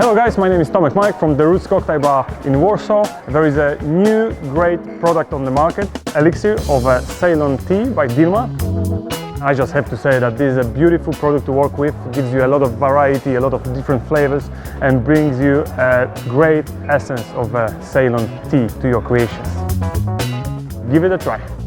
Hello guys, my name is Tomek Mike from the Roots Cocktail Bar in Warsaw. There is a new great product on the market, Elixir of a Ceylon tea by Dilmah. I just have to say that this is a beautiful product to work with, gives you a lot of variety, a lot of different flavors, and brings you a great essence of a Ceylon tea to your creations. Give it a try.